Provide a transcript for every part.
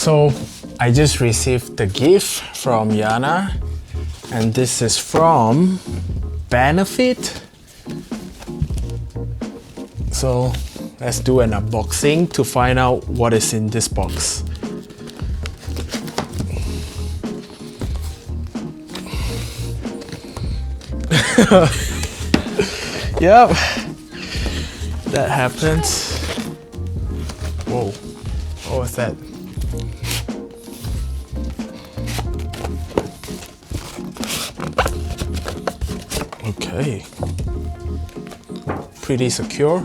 So I just received the gift from Yana, and this is from Benefit. So let's do an unboxing to find out what is in this box. Yep, that happens. Whoa, what was that? Okay, pretty secure.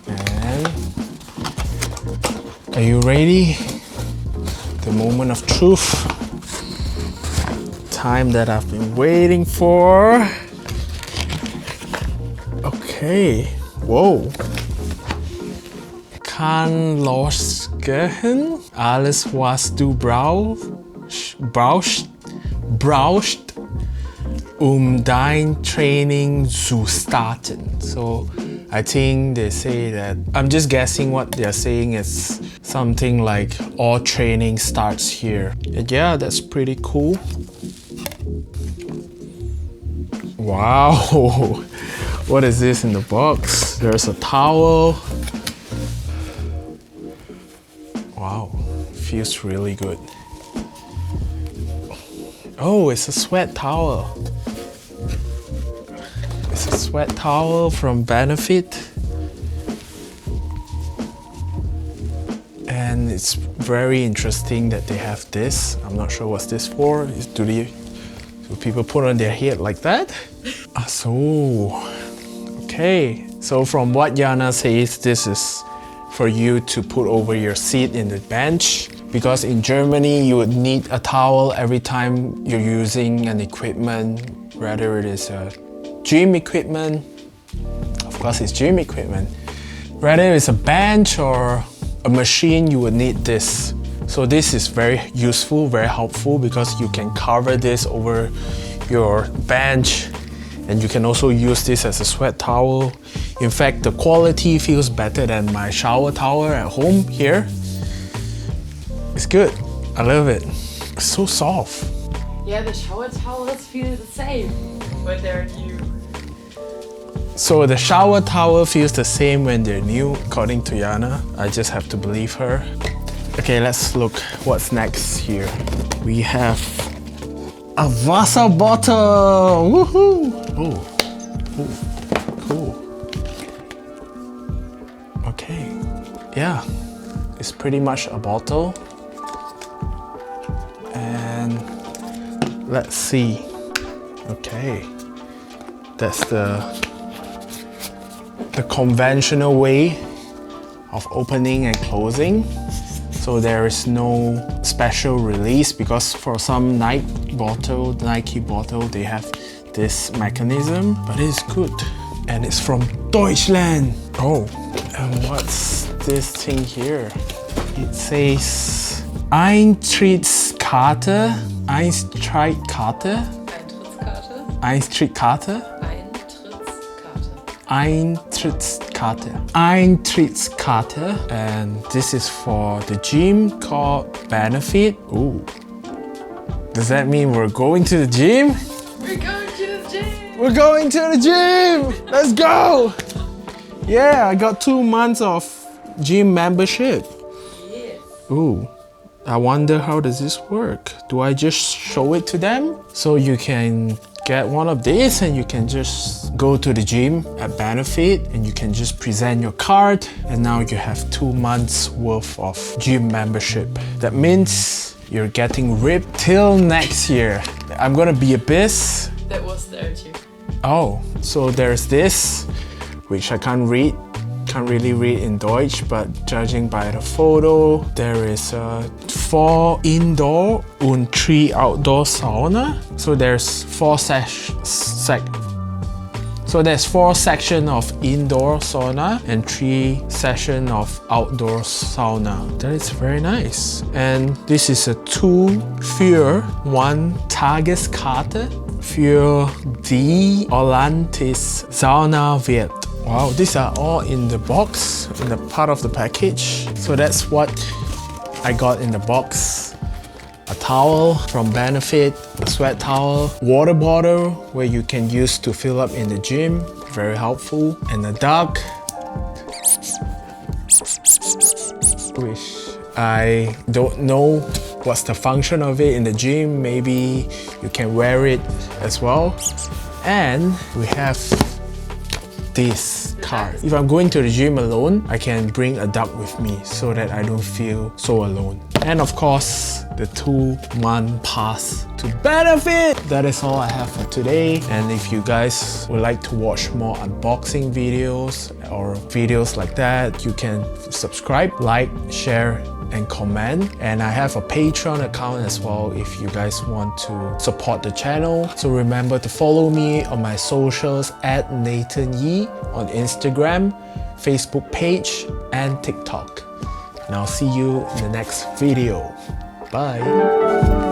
And are you ready? The moment of truth. Time that I've been waiting for. Okay, whoa. Kann losgehen, alles was du brauchst, dein Training zu starten. So I think they say that, I'm just guessing what they're saying is something like all training starts here. And yeah, that's pretty cool. Wow, what is this in the box? There's a towel. Wow, feels really good. Oh, it's a sweat towel. It's a sweat towel from Benefit. And it's very interesting that they have this. I'm not sure what's this for. Do people put on their head like that? Okay. So from what Yana says, this is for you to put over your seat in the bench, because in Germany you would need a towel every time you're using an equipment, whether it is a gym equipment, of course it's gym equipment, whether it's a bench or a machine, you would need this. So this is very useful, very helpful, because you can cover this over your bench, and you can also use this as a sweat towel. In fact, the quality feels better than my shower towel at home here. It's good. I love it. It's so soft. Yeah, the shower towels feel the same when they're new. So the shower towel feels the same when they're new, according to Yana. I just have to believe her. Okay, let's look what's next here. We have a Wasser bottle. Woohoo! Oh, cool. Okay, yeah, it's pretty much a bottle. And let's see. Okay, that's the conventional way of opening and closing. So there is no special release, because for some Nike bottle, they have this mechanism, but it's good. And it's from Deutschland. Oh, and what's this thing here? It says Eintrittskarte. Eintrittskarte. And this is for the gym called Benefit. Ooh. Does that mean we're going to the gym? We're going to the gym! We're going to the gym! Let's go! Yeah, I got 2 months of gym membership. Yes. Ooh. I wonder, how does this work? Do I just show it to them? So you can get one of these and you can just go to the gym at Benefit and you can just present your card, and now you have 2 months worth of gym membership. That means you're getting ripped till next year. I'm gonna be a biz. That was there too. Oh, so there's this, which I can't really read in Deutsch, but judging by the photo, there is 4 indoor and 3 outdoor sauna. So there's 4 sections of indoor sauna and 3 sections of outdoor sauna. That is very nice. And this is a 2 für 1 Tageskarte für die Ulanzi Tripod. Wow, these are all in the box, in the part of the package. So that's what I got in the box. A towel from Benefit, a sweat towel, water bottle where you can use to fill up in the gym, very helpful, and a duck. I don't know what's the function of it in the gym. Maybe you can wear it as well. And we have this card. If I'm going to the gym alone, I can bring a duck with me so that I don't feel so alone. And of course, the 2-month pass to Benefit. That is all I have for today. And if you guys would like to watch more unboxing videos or videos like that, you can subscribe, like, share, and comment. And I have a Patreon account as well if you guys want to support the channel. So remember to follow me on my socials at Nathan Yee on Instagram, Facebook page, and TikTok. And I'll see you in the next video. Bye!